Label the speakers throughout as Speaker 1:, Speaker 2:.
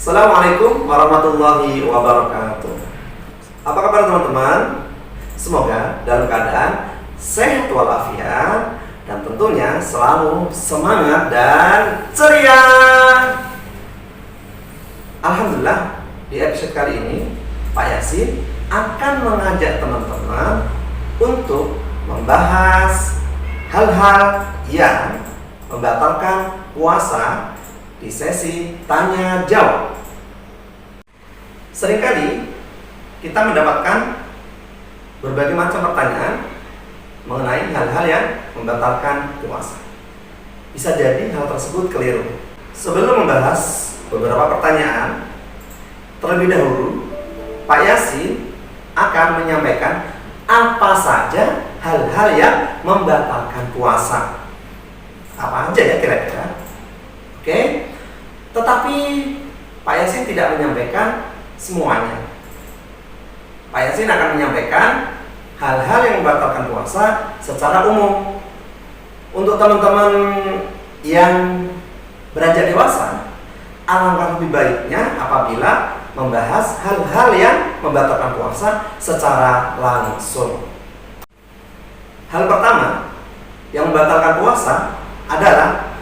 Speaker 1: Assalamualaikum warahmatullahi wabarakatuh. Apa kabar teman-teman? Semoga dalam keadaan sehat walafiat dan tentunya selalu semangat dan ceria. Alhamdulillah, di episode kali ini Pak Yasin akan mengajak teman-teman untuk membahas hal-hal yang membatalkan puasa di sesi tanya jawab. Seringkali kita mendapatkan berbagai macam pertanyaan mengenai hal-hal yang membatalkan puasa. Bisa jadi hal tersebut keliru. Sebelum membahas beberapa pertanyaan, terlebih dahulu Pak Yasin akan menyampaikan apa saja hal-hal yang membatalkan puasa. Apa aja ya kira-kira? Oke, tetapi Pak Yasin tidak menyampaikan semuanya. Pak Yasin akan menyampaikan hal-hal yang membatalkan puasa secara umum. Untuk teman-teman yang beranjak dewasa, alangkah lebih baiknya apabila membahas hal-hal yang membatalkan puasa secara langsung. Hal pertama yang membatalkan puasa adalah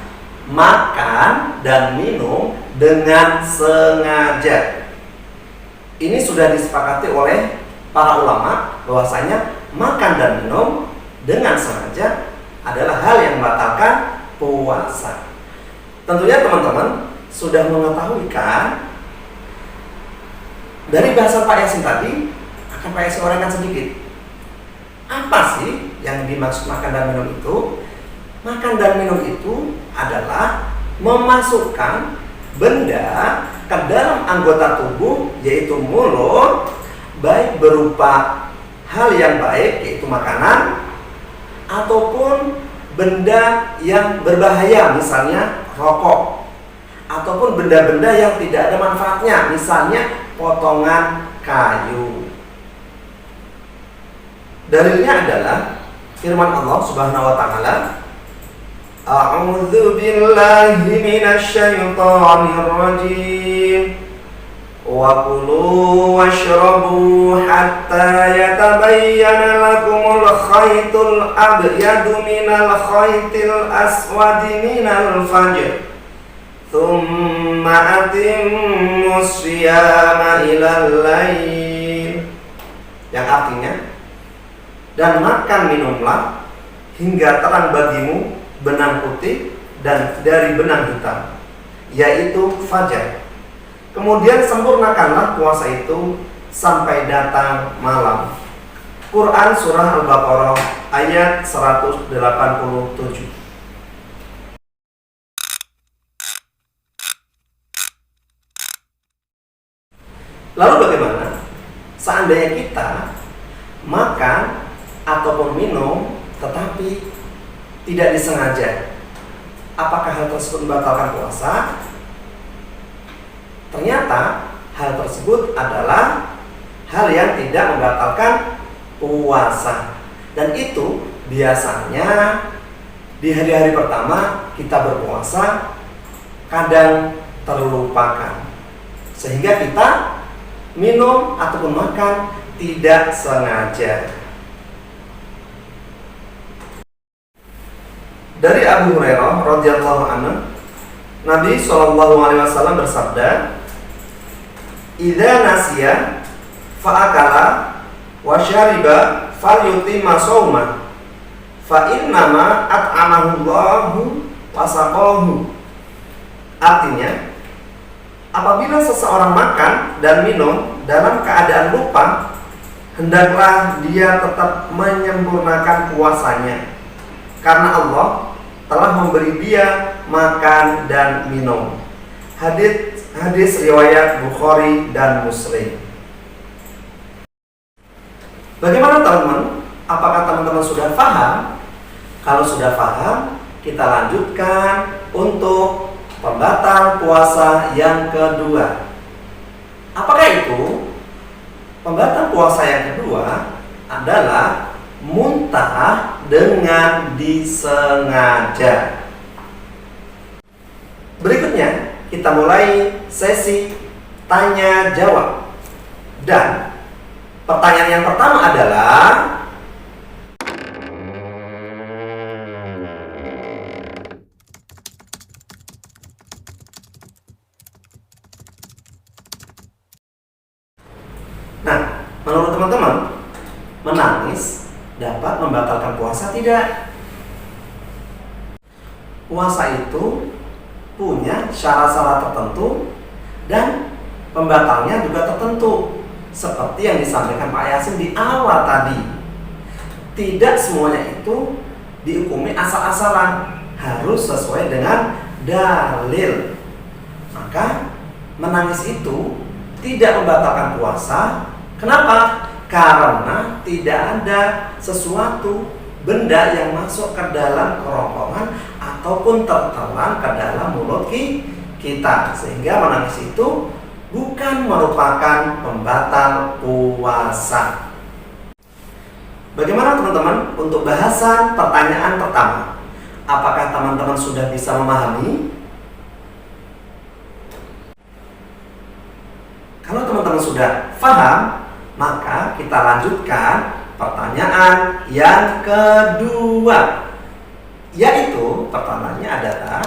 Speaker 1: makan dan minum dengan sengaja. Ini sudah disepakati oleh para ulama bahwasanya makan dan minum dengan sengaja adalah hal yang membatalkan puasa. Tentunya teman-teman sudah mengetahui kan? Dari bahasa Pak Yasin tadi akan Pak Yasin uraikan sedikit. Apa sih yang dimaksud makan dan minum itu? Makan dan minum itu adalah memasukkan benda ke dalam anggota tubuh, yaitu mulut, baik berupa hal yang baik yaitu makanan ataupun benda yang berbahaya, misalnya rokok, ataupun benda-benda yang tidak ada manfaatnya, misalnya potongan kayu. Dalilnya adalah firman Allah Subhanahu wa taala, A'udzu billahi minasyaitonir rajim. Wa kulu washrabu hatta yatabayyana lakumul khaytul abyadu minal khaytil aswadi minal fajr. Tsumma atimmus siyama ilal lail. Yang artinya, dan makan minumlah hingga terang bagimu benang putih dan dari benang hitam, yaitu fajar. Kemudian sempurnakanlah puasa itu sampai datang malam. Quran Surah Al-Baqarah ayat 187. Lalu bagaimana seandainya kita makan ataupun minum tetapi tidak disengaja? Apakah hal tersebut membatalkan puasa? Ternyata hal tersebut adalah hal yang tidak membatalkan puasa. Dan itu biasanya di hari-hari pertama kita berpuasa kadang terlupakan, sehingga kita minum ataupun makan tidak sengaja. Dari Abu Hurairah radhiyallahu anhu, Nabi SAW bersabda, "Idza nasiya fa'akala wa syariba falyutimma shauma fa innama at'amahu Allahu wa saqahu." Artinya, apabila seseorang makan dan minum dalam keadaan lupa, hendaklah dia tetap menyempurnakan puasanya, karena Allah telah memberi dia makan dan minum. Hadis riwayat Bukhari dan Muslim. Bagaimana teman-teman? Apakah teman-teman sudah paham? Kalau sudah paham, kita lanjutkan untuk pembatal puasa yang kedua. Apakah itu? Pembatal puasa yang kedua adalah muntah dengan disengaja. Berikutnya kita mulai sesi tanya jawab. Dan pertanyaan yang pertama adalah, nah, menurut teman-teman, menangis dapat membatalkan puasa tidak? Puasa itu punya syarat-syarat tertentu dan pembatalnya juga tertentu. Seperti yang disampaikan Pak Yasin di awal tadi. Tidak semuanya itu dihukumi asal-asalan, harus sesuai dengan dalil. Maka menangis itu tidak membatalkan puasa. Kenapa? Karena tidak ada sesuatu benda yang masuk ke dalam kerongkongan ataupun tertelan ke dalam mulut kita, sehingga menangis itu bukan merupakan pembatal puasa. Bagaimana teman-teman untuk bahasan pertanyaan pertama? Apakah teman-teman sudah bisa memahami? Kalau teman-teman sudah paham, maka kita lanjutkan pertanyaan yang kedua, yaitu pertanyaannya adalah,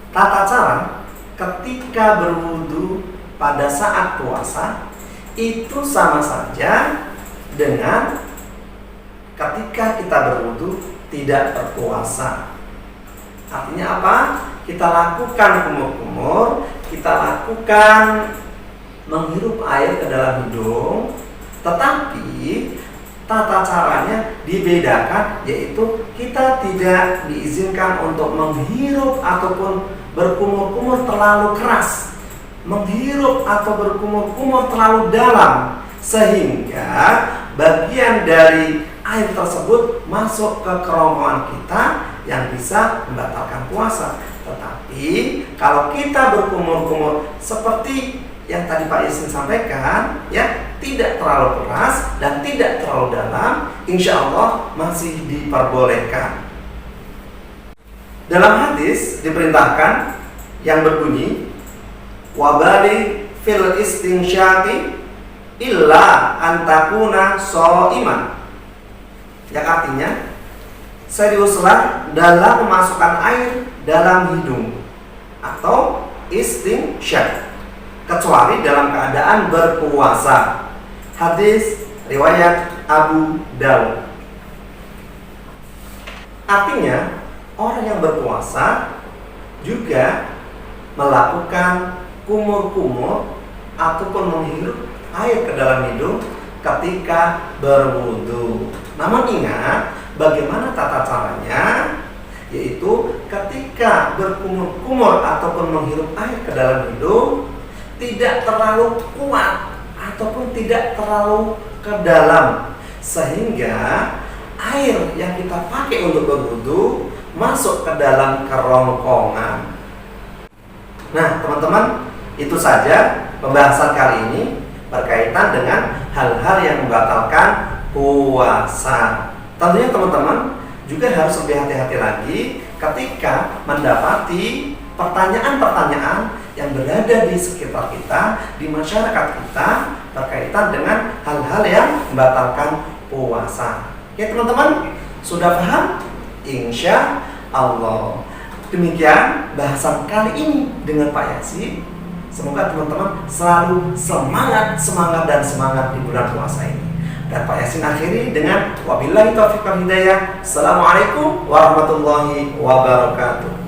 Speaker 1: tata cara ketika berwudu pada saat puasa itu sama saja dengan ketika kita berwudu tidak berpuasa. Artinya apa? Kita lakukan kumur-kumur, kita lakukan menghirup air ke dalam hidung, tetapi tata caranya dibedakan, yaitu kita tidak diizinkan untuk menghirup ataupun berkumur-kumur terlalu keras, menghirup atau berkumur-kumur terlalu dalam, sehingga bagian dari air tersebut masuk ke kerongkongan kita yang bisa membatalkan puasa. Tetapi kalau kita berkumur-kumur seperti yang tadi Pak Yasin sampaikan, ya, tidak terlalu keras dan tidak terlalu dalam, insya Allah masih diperbolehkan. Dalam hadis diperintahkan yang berbunyi, wabali fil istinsyaqi illa antakuna sha'iman, yang artinya seriuslah dalam memasukkan air dalam hidung atau istinsyaq, kecuali dalam keadaan berpuasa. Hadis riwayat Abu Dawud. Artinya orang yang berpuasa juga melakukan kumur-kumur ataupun menghirup air ke dalam hidung ketika berwudu. Namun ingat, bagaimana tata caranya? Yaitu ketika berkumur-kumur ataupun menghirup air ke dalam hidung, tidak terlalu kuat ataupun tidak terlalu ke dalam, sehingga air yang kita pakai untuk berwudu masuk ke dalam kerongkongan. Nah teman-teman, itu saja pembahasan kali ini berkaitan dengan hal-hal yang membatalkan puasa. Tentunya teman-teman juga harus lebih hati-hati lagi ketika mendapati pertanyaan-pertanyaan yang berada di sekitar kita, di masyarakat kita, berkaitan dengan hal-hal yang membatalkan puasa. Oke teman-teman, sudah paham? Insya Allah. Demikian bahasan kali ini dengan Pak Yasin. Semoga teman-teman selalu semangat di bulan puasa ini. Dan Pak Yasin akhiri dengan wabillahi taufiq wal hidayah. Assalamualaikum warahmatullahi wabarakatuh.